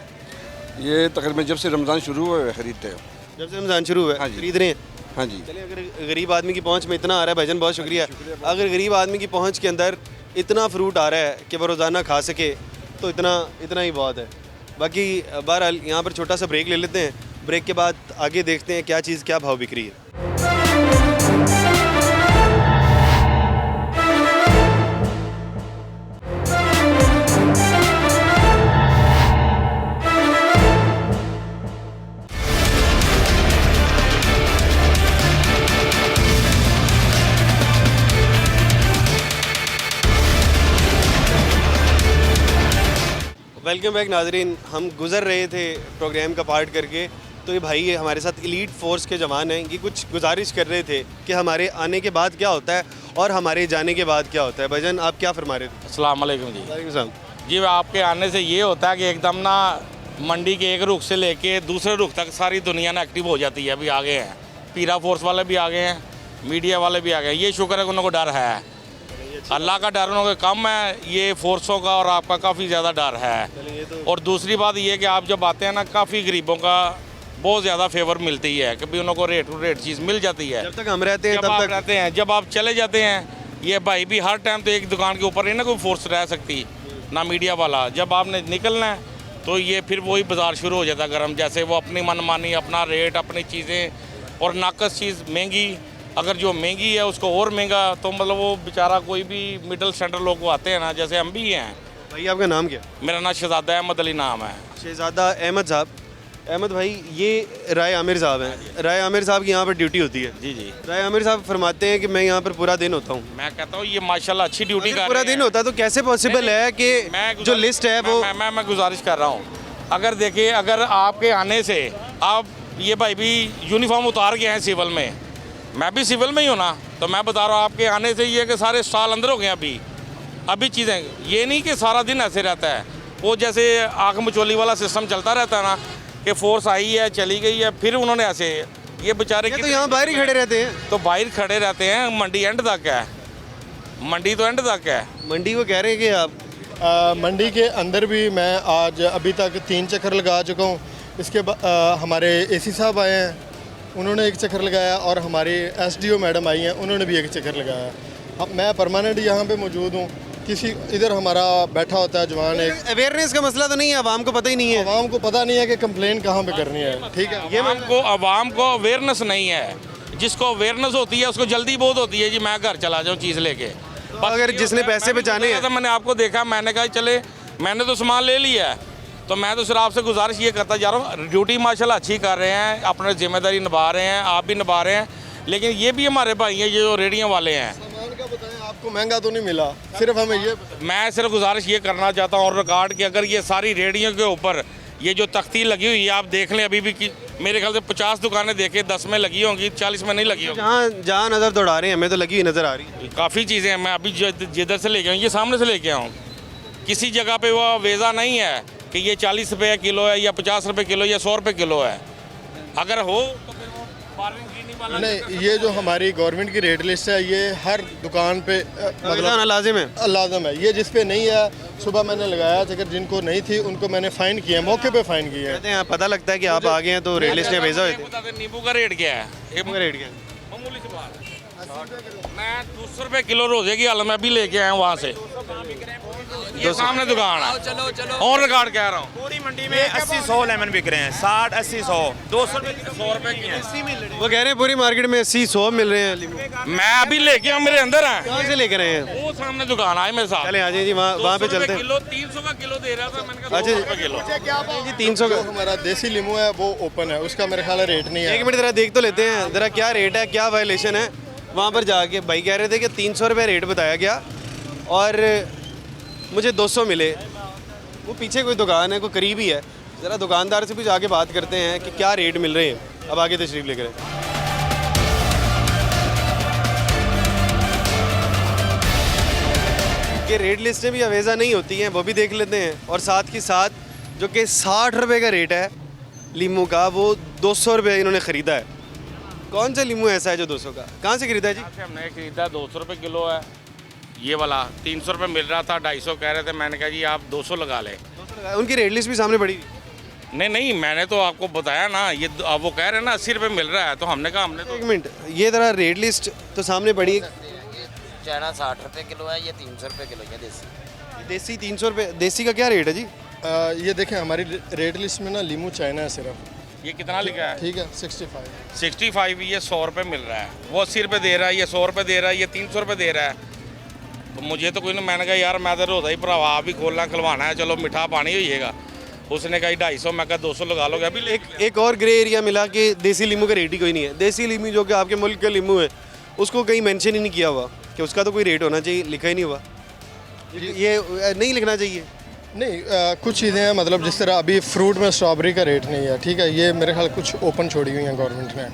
ये तकरीबन जब से रमज़ान शुरू हुआ है खरीदते हैं। जब से रमज़ान शुरू हुआ है खरीद रहे हैं? हाँ जी। चलिए, अगर गरीब आदमी की पहुंच में इतना आ रहा है भाईजान, बहुत शुक्रिया। अगर गरीब आदमी की पहुंच के अंदर इतना फ्रूट आ रहा है कि वो रोज़ाना खा सके तो इतना ही बहुत है। बाकी बहरहाल यहाँ पर छोटा सा ब्रेक ले लेते हैं, ब्रेक के बाद आगे देखते हैं क्या चीज़ क्या भाव बिक रही है। वेलकम बैक नाजरीन। हम गुज़र रहे थे प्रोग्राम का पार्ट करके, तो ये भाई हमारे साथ एलीट फोर्स के जवान हैं। ये कुछ गुजारिश कर रहे थे कि हमारे आने के बाद क्या होता है और हमारे जाने के बाद क्या होता है। भाईजान आप क्या फरमा रहे थे? अस्सलाम वालेकुम जी। वालेकुम सलाम। जी आपके आने से ये होता है कि एकदम ना मंडी के एक रुख से लेके दूसरे रुख तक सारी दुनिया ना एक्टिव हो जाती है। अभी आ गए हैं पीरा फोर्स वाले भी आ गए हैं, मीडिया वाले भी आ गए हैं। ये शुक्र है कि उनको डर है, अल्लाह का डर उनको कम है, ये फोर्सों का और आपका काफ़ी ज़्यादा डर है। और दूसरी बात ये कि आप जब आते हैं ना, काफ़ी गरीबों का बहुत ज़्यादा फेवर मिलती है, कभी उनको रेट टू रेट चीज़ मिल जाती है। जब तक हम रहते हैं जब तब आप तक रहते हैं, जब आप चले जाते हैं, ये भाई भी हर टाइम तो एक दुकान के ऊपर नहीं ना कोई फोर्स रह सकती, ना मीडिया वाला। जब आपने निकलना है तो ये फिर वही बाज़ार शुरू हो जाता है गर्म, जैसे वो अपनी मनमानी, अपना रेट, अपनी चीज़ें और नाकस चीज़ महंगी, अगर जो महंगी है उसको और महंगा, तो मतलब वो बेचारा कोई भी मिडिल स्टैंडर्ड लोग को आते हैं ना, जैसे हम भी हैं। भाई आपका नाम क्या? मेरा नाम शहजादा अहमद अली नाम है। शहजादा अहमद साहब। अहमद भाई, ये राय आमिर साहब हैं। राय आमिर साहब की यहाँ पर ड्यूटी होती है। जी जी। राय आमिर साहब फरमाते हैं कि मैं यहाँ पर पूरा दिन होता हूँ। मैं कहता हूँ ये माशाल्लाह अच्छी ड्यूटी कर पूरा रहे हैं। दिन होता है तो कैसे पॉसिबल है कि जो लिस्ट है वो मैं गुजारिश कर रहा हूँ, अगर देखिए, अगर आपके आने से आप ये भाई भी यूनिफॉर्म उतार के हैं सिविल में, मैं भी सिविल में ही हूँ ना, तो मैं बता रहा हूँ आपके आने से ये कि सारे स्टॉल अंदर हो गए अभी चीज़ें, ये नहीं कि सारा दिन ऐसे रहता है। वो जैसे आँख मचोली वाला सिस्टम चलता रहता है ना, कि फोर्स आई है चली गई है, फिर उन्होंने ऐसे ये बेचारे तो यहाँ बाहर ही खड़े रहते हैं। तो बाहर खड़े रहते हैं, मंडी एंड तक है, मंडी तो एंड तक है। मंडी को कह रहे हैं कि आप मंडी के अंदर भी मैं आज अभी तक 3 चक्कर लगा चुका हूँ। इसके हमारे एसी साहब आए हैं, उन्होंने 1 चक्कर लगाया, और हमारी एसडीओ मैडम आई हैं, उन्होंने भी 1 चक्कर लगाया। अब मैं परमानेंट यहाँ पे मौजूद हूँ। किसी इधर हमारा बैठा होता है जवान, एक अवेयरनेस का मसला तो नहीं है, आवाम को पता ही नहीं है। आवाम को पता नहीं है कि कंप्लेन कहाँ पे करनी है। ठीक है, ये आवाम को अवेयरनेस नहीं है। जिसको अवेयरनेस होती है उसको जल्दी बहुत होती है जी, मैं घर चला जाऊँ चीज़ लेके। अगर जिसने पैसे बचाने हैं, तो मैंने आपको देखा, मैंने कहा चले, मैंने तो सामान ले लिया है, तो मैं तो सिर्फ आपसे गुजारिश ये करता जा रहा हूँ, ड्यूटी माशाल्लाह अच्छी कर रहे हैं, अपने जिम्मेदारी निभा रहे हैं, आप भी निभा रहे हैं, लेकिन ये भी हमारे भाई हैं, ये जो रेडियों वाले हैं। सामान का बताएं, आपको महंगा तो नहीं मिला, सिर्फ हमें ये मैं सिर्फ गुजारिश ये करना चाहता हूँ और रिकॉर्ड कि अगर ये सारी रेडियो के ऊपर ये जो तख्ती लगी हुई है, आप देख लें, अभी भी कि मेरे ख्याल से 50 दुकानें देखे, 10 में लगी होंगी, 40 में नहीं लगी होंगी। जहाँ नज़र दौड़ा रहे हैं हमें तो लगी हुई नज़र आ रही है। काफ़ी चीज़ें हैं, मैं अभी जिधर से लेके आऊँ, ये सामने से लेके आऊँ, किसी जगह पे वो वेज़ा नहीं है कि ये 40 रुपये किलो है या 50 रुपये किलो या 100 रुपये किलो है। अगर हो तो फिर वो बार्गेन करने वाला नहीं। ये जो हमारी गवर्नमेंट की रेट लिस्ट है, ये हर दुकान पे मतलब लाजिम है, लाजम है। ये जिस पे नहीं है, सुबह मैंने लगाया, अगर जिनको नहीं थी उनको मैंने फ़ाइन किया, मौके पे फ़ाइन किया है। कहते हैं पता लगता है कि आप आ गए हैं तो रेट लिस्ट में भेजा हुआ है। नींबू का रेट क्या है? नींबू का रेट क्या है? मामूली सी बात, मैं 200 रुपये किलो रोजे की हालत में भी लेके आया हूँ वहाँ से, ये सामने दुकान है। चलो चलो, और रिकॉर्ड कह रहा हूँ, पूरी मंडी में 80-100 लेमन बिक रहे हैं, 60-80-100, 200 रुपये 100 रुपये की है। वो कह रहे हैं पूरी मार्केट में 80-100 मिल रहे हैं लीमू। मैं अभी लेके आऊँ, मेरे अंदर है। कहाँ से लेकर आए हैं? वो सामने दुकान है मेरे साथ। चले आ जाइए जी, वहाँ पे चलते हैं। किलो 300 का किलो दे रहा था, मैंने कहा अच्छा 200 रुपये किलो। जी 300 का। जो हमारा देसी लीमू है वो ओपन है, उसका मेरे ख्याल है रेट नहीं है। 1 मिनट ज़रा देख तो लेते हैं ज़रा क्या रेट है, क्या वायलेशन है। वहाँ पर जाके भाई कह रहे थे कि 300 रुपये रेट बताया गया और मुझे 200 मिले। वो पीछे कोई दुकान है, कोई करीब ही है, ज़रा दुकानदार से भी जाके बात करते हैं कि क्या रेट मिल रहे हैं। अब आगे तशरीफ़ लेकर कि रेट लिस्टें भी अवेज़ा नहीं होती हैं, वो भी देख लेते हैं। और साथ ही साथ जो कि 60 रुपये का रेट है लीमू का, वो 200 रुपये इन्होंने ख़रीदा है। कौन सा लीमू ऐसा है जो 200 का? कहाँ से खरीदा है जी? हमने खरीदा 200 रुपये किलो है, ये वाला 300 रुपये मिल रहा था, 250 कह रहे थे, मैंने कहा जी आप 200 लगा लें। उनकी रेट लिस्ट भी सामने पड़ी। नहीं, मैंने तो आपको बताया ना, ये अब वो कह रहे हैं ना 80 रुपये मिल रहा है, तो हमने कहा हमने तो 1 मिनट, ये ज़रा रेट लिस्ट तो सामने पड़ी। चाइना 60 रुपये किलो है, ये 300 रुपये किलो है देसी। देसी 300 रुपये। देसी का क्या रेट है जी? ये देखें हमारी रेट लिस्ट में ना लीमू चाइना है सिर्फ। ये कितना लिखा है? ठीक है 65। 65 ये 100 रुपये मिल रहा है, वो 80 रुपये दे रहा है, ये 100 रुपये दे रहा है, ये 300 रुपये दे रहा है। तो मुझे तो कोई नहीं, मैंने कहा यार मैं तो रोता ही भरावा, आप भी खोलना खिलवाना है, चलो मिठा पानी होइएगा। उसने कहा 250, मैं कहा 200 लगा लोगे। अभी एक और ग्रे एरिया मिला कि देसी लीमू का रेट ही कोई नहीं है। देसी लीमू जो कि आपके मुल्क का लीमू है, उसको कहीं मेंशन ही नहीं किया हुआ कि उसका तो कोई रेट होना चाहिए, लिखा ही नहीं हुआ। ये नहीं लिखना चाहिए। नहीं, कुछ चीज़ें हैं, मतलब जिस तरह अभी फ्रूट में स्ट्रॉबेरी का रेट नहीं है, ठीक है, ये मेरे ख्याल कुछ ओपन छोड़ी हुई हैं गवर्नमेंट ने,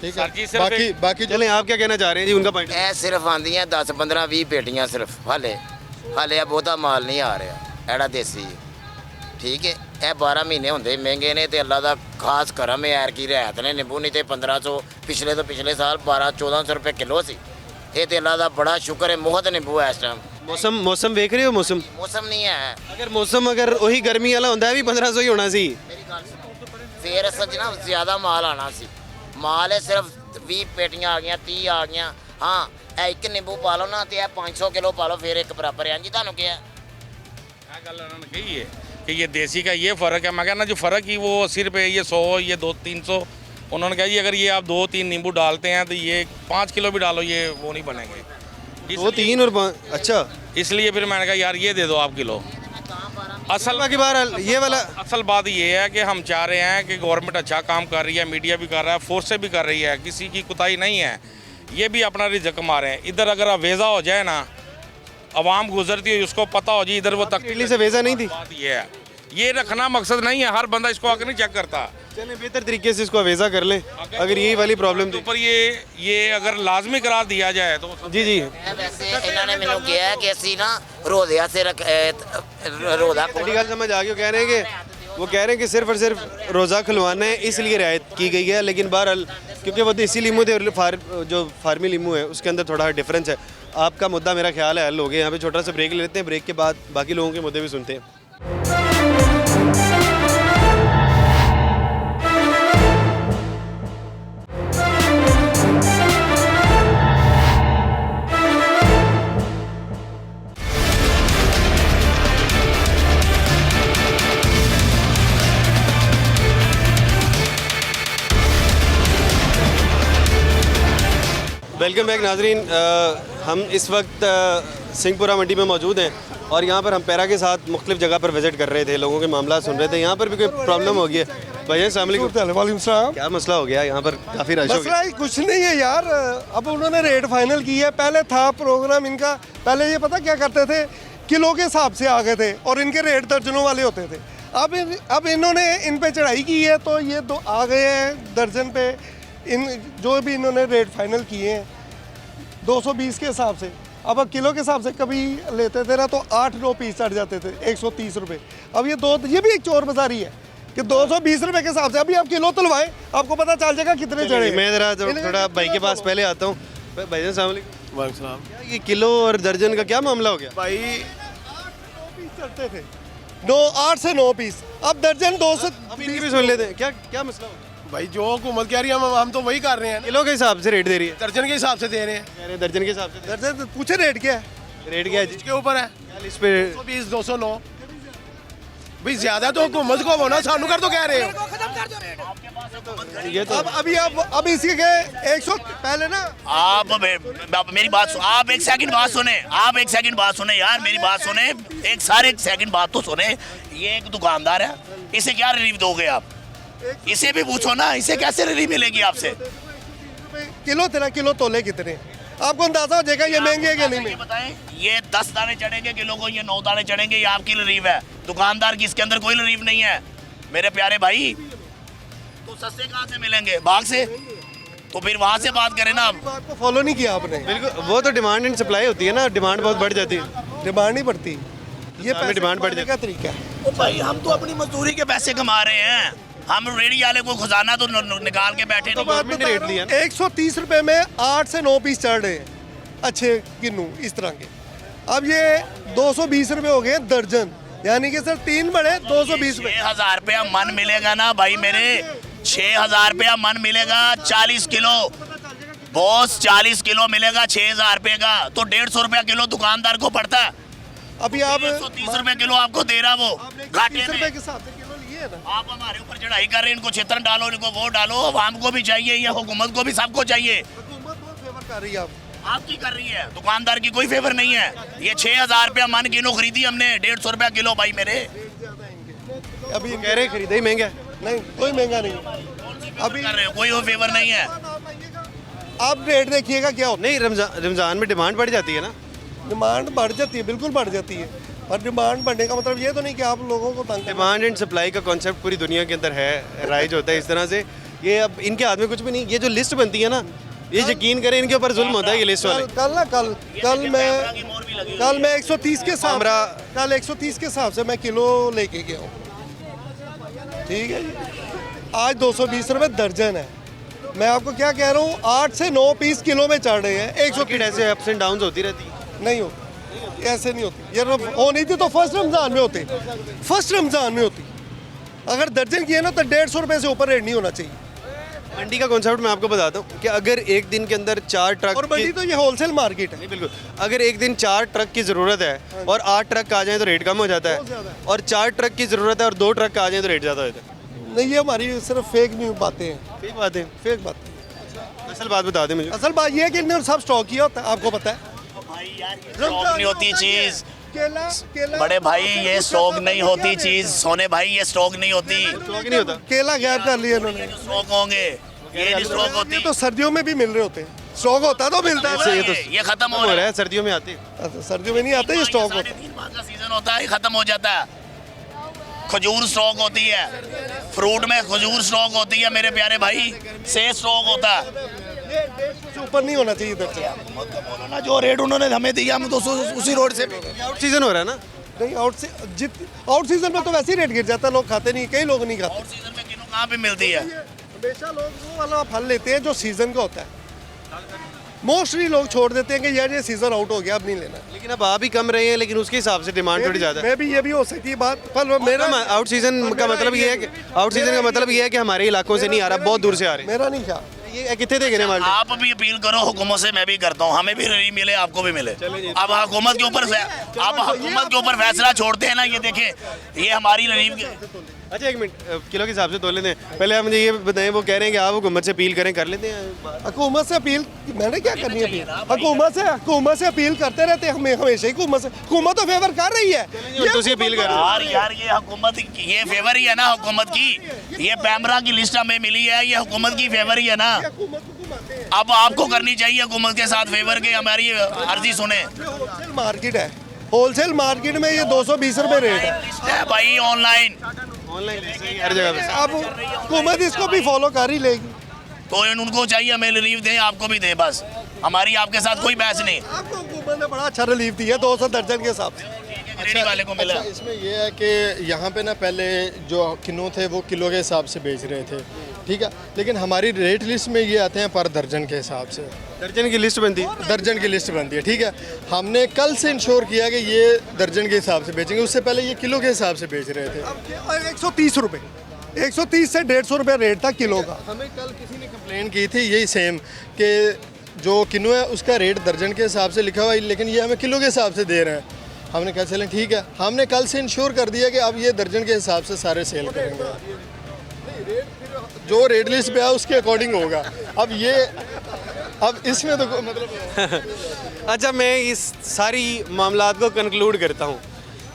ठीक है। बाकी चलें, आप क्या कहना चाह रहे हैं जी? उनका पॉइंट सिर्फ आंदी हैं 10-15-20 पेटियां सिर्फ, हाले हाले बहुता माल नहीं आ रहा। एड़ा देसी ठीक है। ਇਹ 12 ਮਹੀਨੇ ਹੁੰਦੇ ਮਹਿੰਗੇ ਨੇ ਤੇ ਅੱਲਾ ਦਾ ਖਾਸ ਕਰਮ ਹੈ ਯਾਰ ਕੀ ਰਹਿਤ ਨੇ ਨਿੰਬੂ ਨਹੀਂ ਤੇ 1500 ਪਿਛਲੇ ਤੋਂ ਪਿਛਲੇ ਸਾਲ 12-1400 ਰੁਪਏ ਕਿਲੋ ਸੀ। ਇਹ ਤੇ ਅੱਲਾ ਦਾ ਬੜਾ ਸ਼ੁਕਰ ਹੈ ਮੁਹਤ ਨਿੰਬੂ ਹੈ ਇਸ ਟਾਈਮ। मौसम वेख रहे हो मौसम ਮੌਸਮ ਨਹੀਂ ਹੈ। अगर मौसम अगर वही गर्मी वाला होंदा है भी 1500 ही होना सी। ਮੇਰੀ ਗੱਲ ਸੁਣੋ ਫੇਰ ਅਸਲ 'ਚ ਨਾ ਜ਼ਿਆਦਾ ਮਾਲ ਆਣਾ ਸੀ। ਮਾਲ ਹੈ ਸਿਰਫ 20 ਪੇਟੀਆਂ ਆ ਗਈਆਂ 30 ਆ ਗਈਆਂ। ਹਾਂ ਇਹ ਇੱਕ ਨਿੰਬੂ ਪਾ ਲਓ ਨਾ ਤੇ ਇਹ 500 ਕਿਲੋ ਪਾ ਲਓ ਫਿਰ ਇੱਕ ਬਰਾਬਰ ਹੈ। ਜੀ ਤੁਹਾਨੂੰ ਕਿਹਾ क्या गल उन्होंने कही है कि ये देसी का ये फ़र्क है। मैं कहना जो फ़र्क ही वो 80 रुपये ये 100 ये 200-300। उन्होंने कहा जी अगर ये आप 2-3 नींबू डालते हैं तो ये 5 किलो भी डालो ये वो नहीं बनेंगे। 2-3 और अच्छा इसलिए फिर मैंने कहा यार ये दे दो आप किलो। असल की बार ये वाला असल बात ये है कि हम चाह रहे हैं कि गवर्नमेंट अच्छा काम कर रही है, मीडिया भी कर रहा है, फोर्स से भी कर रही है, किसी की कुताही नहीं है। ये भी अपना रिज़्क़ कमा रहे हैं। इधर अगर अवेज़ा हो जाए ना आवाम गुजरती है उसको पता हो जी इधर वो इटली से वेज़ा नहीं थी। बात ये है ये रखना मकसद नहीं है। हर बंदा इसको आकर नहीं चेक करता। चलें बेहतर तरीके से इसको वेज़ा कर लें अगर यही वाली प्रॉब्लम थी। ऊपर ये अगर लाजमी करार दिया जाए तो जी ਵੈਸੇ ਇਹਨਾਂ ਨੇ ਮੈਨੂੰ ਕਿਹਾ ਕਿ ਅਸੀਂ ਨਾ ਰੋਜ਼ੇ ਵਾਸਤੇ ਰੋਜ਼ਾ बड़ी गल समझ आ गई। कह रहे हैं कि वो कह रहे हैं कि सिर्फ और सिर्फ रोज़ा खुलवाना है इसलिए रियायत की गई है। लेकिन बहरहाल क्योंकि वो देसी लीमू थे और जो फार्मी लीमू है उसके अंदर थोड़ा डिफरेंस है। आपका मुद्दा मेरा ख्याल है हल हो गया। यहाँ पे छोटा सा ब्रेक लेते हैं, ब्रेक के बाद बाकी लोगों के मुद्दे भी सुनते हैं। वेलकम बैक नाजरीन। हम इस वक्त सिंहपुरा मंडी में मौजूद हैं और यहाँ पर हम पैरा के साथ मुख्तलिफ जगह पर विज़िट कर रहे थे, लोगों के मामला सुन रहे थे। यहाँ पर भी कोई प्रॉब्लम हो गई है भैया? वालेकुम सलाम। क्या मसला हो गया? यहाँ पर काफ़ी रश हो मसला गया। कुछ नहीं है यार, अब उन्होंने रेट फाइनल की है। पहले था प्रोग्राम इनका, पहले ये पता क्या करते थे, किलो के हिसाब से आ गए थे और इनके रेट दर्जनों वाले होते थे। अब इन्होंने इन पे चढ़ाई की है तो ये दो आ गए हैं दर्जन पे। इन जो भी इन्होंने रेट फाइनल किए हैं 220 के हिसाब से। अब किलो के हिसाब से कभी लेते थे ना तो 8-9 पीस चढ़ जाते थे 130 रुपये। अब ये भी एक चोर बाजारी है कि 220 रुपये के हिसाब से। अभी आप किलो तुलवाएं आपको पता चल जाएगा कितने चढ़े। मैं ज़रा थोड़ा भाई के पास पहले आता हूँ। भाई साहब ये किलो और दर्जन का क्या मामला हो गया? भाई 8-9 पीस चढ़ते थे, 8 से 9 पीस, अब दर्जन 2 से भी सुन लेते हैं। क्या मसला हो गया? भाई जो हुकूमत कह रही है हम तो वही कर रहे हैं। किलो के हिसाब से रेट दे रही है, दर्जन के हिसाब से दे रहे हैं। कह रहे हैं दर्जन के हिसाब से। दर्जन पूछे रेट क्या है? रेट क्या है जी? इसके ऊपर है इस पे 220 209। भाई ज्यादा तो हुकूमत को होना सानू कर तो कह रहे हो। ये तो अब इसके गए 100 पहले ना। आप मेरी बात आप एक सेकंड बात सुने। आप एक सेकंड बात सुने यार, मेरी बात सुने। एक सेकंड बात तो सुने। ये एक दुकानदार है, इसे क्या रिलीफ दोगे आप? इसे भी पूछो ना, इसे कैसे रिलीफ मिलेगी आपसे? किलो तेरा किलो तोले कितने आपको अंदाजा हो जाएगा ये महंगे है कि नहीं ये बताएं, ये 10 दाने चढ़ेंगे किलो को, ये 9 दाने चढ़ेंगे, ये आपकी रिलीफ है। दुकानदार की इसके अंदर कोई रिलीफ नहीं है मेरे प्यारे भाई। तो सस्ते कहाँ से मिलेंगे? बाग से। तो फिर वहाँ से बात करें ना। बात को फॉलो नहीं किया आपने। बिल्कुल, वो तो डिमांड एंड सप्लाई होती है ना, डिमांड बहुत बढ़ जाती है। डिमांड नहीं बढ़ती, ये डिमांड बढ़ जाती का तरीका है। भाई हम तो अपनी मजदूरी के पैसे कमा रहे हैं। हम रेडी वाले को खजाना तो निकाल के बैठे तो नहीं। रेट लिया 130 रुपए में 8 से 9 पीस चढ़ रहे हैं अच्छे किन्नू इस तरह के। अब ये 220 रुपए हो गए दर्जन, यानी कि सर 3 बड़े 220 रुपए। 6,000 रुपया मन मिलेगा ना भाई मेरे, 6,000 रुपया मन मिलेगा। 40 किलो बॉस, 40 किलो मिलेगा 6,000 रुपये का, तो 150 रुपया किलो दुकानदार को पड़ता है। अभी आप 130 रुपए किलो आपको दे रहा वो घाटे में। रुपए के हिसाब से किलो लिए है ना। आप हमारे ऊपर चढ़ाई कर रहे हैं, इनको क्षेत्र डालो, इनको वो डालो। आवाम को भी चाहिए, या हुकूमत को भी, सबको चाहिए। हुकूमत बहुत फेवर कर रही है आपकी कर रही है, दुकानदार की कोई फेवर नहीं है। ये 6,000 रुपया मन किलो खरीदी हमने, 150 रुपया किलो भाई मेरे। अभी कह रहे खरीदा ही महंगा नहीं, कोई महंगा नहीं अभी कर रहे हो, कोई वो फेवर नहीं है। आप रेट देखिएगा क्या हो। नहीं, रमज़ान में डिमांड बढ़ जाती है ना। डिमांड बढ़ जाती है, बिल्कुल बढ़ जाती है, पर डिमांड बढ़ने का मतलब ये तो नहीं कि आप लोगों को तंग। डिमांड एंड सप्लाई का कॉन्सेप्ट पूरी दुनिया के अंदर है, राइज होता है इस तरह से। ये अब इनके हाथ में कुछ भी नहीं। ये जो लिस्ट बनती है ना, ये यकीन करें इनके ऊपर जुल्म होता है ये लिस्ट वाले। कल मैं कल मैं 130 के हिसाब कल 130 के हिसाब से मैं किलो लेके गया हूँ, ठीक है जी। आज 220 रुपये दर्जन है। मैं आपको क्या कह रहा हूँ, 8 से 9 पीस किलो में चढ़ रहे हैं। 130 ऐसे अप्स एंड डाउन होती रहती है? नहीं होती, ऐसे नहीं होती। ये होनी थी तो फर्स्ट रमज़ान में होती, फर्स्ट रमज़ान में होती। अगर दर्जन किए ना तो 150 रुपये से ऊपर रेट नहीं होना चाहिए। मंडी का कॉन्सेप्ट मैं आपको बताता हूँ कि अगर एक दिन के अंदर 4 ट्रक, और मंडी तो ये होलसेल मार्केट है। बिल्कुल, अगर एक दिन 4 ट्रक की ज़रूरत है और 8 ट्रक आ जाए तो रेट कम हो जाता है, और 4 ट्रक की ज़रूरत है और 2 ट्रक आ जाए तो रेट ज़्यादा हो जाता है। नहीं, ये हमारी सिर्फ फेक न्यूज़ बातें हैं। फेक बातें? फेक बातें। असल बात बता दें मुझे। असल बात ये है कि इन्होंने सब स्टॉक किया होता है, आपको पता है। स्टॉक नहीं होती चीज़ बड़े भाई, ये स्टॉक नहीं होती चीज़। सोने भाई, ये स्टॉक नहीं होती। स्टॉक नहीं होता। केला गायब कर लिया इन्होंने। स्टॉक होंगे, ये नहीं स्टॉक होती। ये तो सर्दियों में भी मिल रहे होते हैं। स्टॉक होता तो मिलता है। ये खत्म हो रहा है। सर्दियों में आते, सर्दियों में नहीं आते, ये स्टॉक होता है। 3 माह का सीजन होता है, खत्म हो जाता है। खजूर स्टॉक होती है, फ्रूट में खजूर स्टॉक होती है मेरे प्यारे भाई, सेब स्टॉक होता है। ऊपर नहीं होना चाहिए इधर ना, जो रेट उन्होंने हमें दिया हम तो उसी रोड से। आउट सीजन हो रहा है ना? नहीं, आउट सीजन में तो वैसे ही रेट गिर जाता है, लोग खाते नहीं, कई लोग नहीं खाते। आउट सीजन में किलो कहाँ पे मिलती है? हमेशा लोग वो वाला फल लेते हैं जो सीजन का होता है। मोस्टली लोग छोड़ देते हैं कि यार ये सीजन आउट हो गया, अब नहीं लेना। लेकिन अब आ भी कम रहे हैं, लेकिन उसके हिसाब से डिमांड थोड़ी ज़्यादा है। मैं भी ये भी हो सकती है बात, पर मेरा आउट सीजन का मतलब ये है कि हमारे इलाकों से नहीं आ रहा, बहुत दूर से आ रहे हैं। मेरा नहीं ख्याल ये कितने देंगे माल? आप भी अपील करो हुकूमत से, मैं भी करता हूँ, हमें भी नहीं मिले, आपको भी मिले। अब हुकूमत के ऊपर फैसला छोड़ते हैं ना। ये देखें, ये हमारी गरीब। अच्छा, 1 मिनट, किलो के हिसाब से तोल लेते हैं। पहले आप मुझे ये बताएं, वो कह रहे हैं कि आप हुकूमत से अपील करें, कर लेते हैं? हुकूमत से अपील मैंने क्या करनी है? हुकूमत से अपील करते रहते हैं हमें हमेशा ही। हुकूमत तो फेवर कर रही है, ये अपील कर यार ये हुकूमत, ये फेवर ही है ना हुकूमत की। ये पैमरा की लिस्ट हमें मिली है, ये हुकूमत की फेवर ही है ना। अब आपको करनी चाहिए हुकूमत के साथ फेवर के, हमारी अर्जी सुने। होलसेल मार्केट है, होलसेल मार्केट में ये 220 रुपये रेट है भाई। ऑनलाइन हर जगह पे। अब हुकूमत इसको भी फॉलो कर ही लेगी, तो उनको चाहिए हमें रिलीफ दें, आपको भी दें। बस हमारी आपके साथ कोई बहस नहीं। आपको हुकूमत ने बड़ा अच्छा रिलीफ दिया 200 दर्जन के हिसाब से। वाले को मिला। अच्छा, इसमें यह है कि यहाँ पे ना पहले जो किलो थे वो किलो के हिसाब से बेच रहे थे, ठीक है, लेकिन हमारी रेट लिस्ट में ये आते हैं पर दर्जन के हिसाब से। दर्जन की लिस्ट बनती है? दर्जन की लिस्ट बनती है, ठीक है। हमने कल से इंश्योर किया कि ये दर्जन के हिसाब से बेचेंगे, उससे पहले ये किलो के हिसाब से बेच रहे थे। 130 रुपये, 130 से 150 रुपये रेट था किलो का। हमें कल किसी ने कंप्लेन की थी यही सेम, कि जो किलो है उसका रेट दर्जन के हिसाब से लिखा हुआ है, लेकिन ये हमें किलो के हिसाब से दे रहे हैं। हमने कहा चलें ठीक है, हमने कल से इंश्योर कर दिया कि अब ये दर्जन के हिसाब से सारे सेल करेंगे। जो रेट लिस्ट पे है उसके अकॉर्डिंग होगा। अब इसमें तो मतलब अच्छा, मैं इस सारी मामलात को कंक्लूड करता हूँ।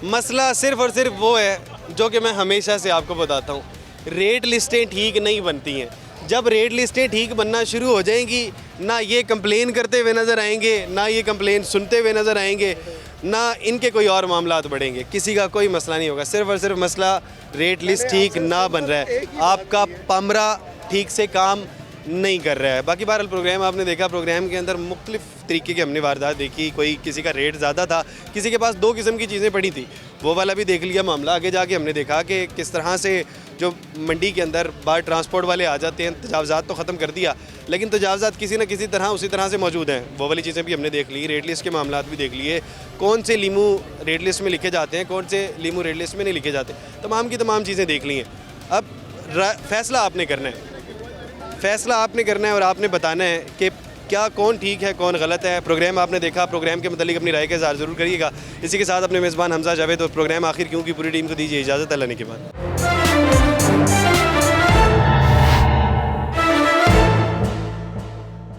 मसला सिर्फ और सिर्फ वो है जो कि मैं हमेशा से आपको बताता हूँ, रेट लिस्टें ठीक नहीं बनती हैं। जब रेट लिस्टें ठीक बनना शुरू हो जाएंगी, ना ये कंप्लेन करते हुए नज़र आएंगे, ना ये कंप्लेन सुनते हुए नज़र आएंगे, ना इनके कोई और मामलात बढ़ेंगे। किसी का कोई मसला नहीं होगा, सिर्फ और सिर्फ मसला रेट लिस्ट ठीक ना बन रहा है, आपका पमरा ठीक से काम नहीं कर रहा है। बाकी बहरहाल प्रोग्राम आपने देखा, प्रोग्राम के अंदर मुख्तलिफ तरीके की हमने वारदात देखी। कोई किसी का रेट ज़्यादा था, किसी के पास 2 किस्म की चीज़ें पड़ी थी, वो वाला भी देख लिया मामला। आगे जाके हमने देखा कि किस तरह से जो मंडी के अंदर बाहर ट्रांसपोर्ट वाले आ जाते हैं, तजावज़ात तो ख़त्म कर दिया, लेकिन तजावज़ात किसी न किसी तरह उसी तरह से मौजूद हैं। वो वाली चीज़ें भी हमने देख ली, रेट लिस्ट के मामला भी देख लिए, कौन से लीमू रेट लिस्ट में लिखे जाते हैं, कौन से लीमू रेट लिस्ट में नहीं लिखे जाते, तमाम की तमाम चीज़ें देख ली हैं। अब फैसला आपने करना है, फैसला आपने करना है और आपने बताना है कि क्या कौन ठीक है कौन गलत है। प्रोग्राम आपने देखा, प्रोग्राम के मतलब अपनी राय का इज़हार ज़रूर करिएगा। इसी के साथ अपने मेज़बान हमजा जावेद और प्रोग्राम आखिर क्यों की पूरी टीम को दीजिए इजाज़त। अल्लाह ने के बाद।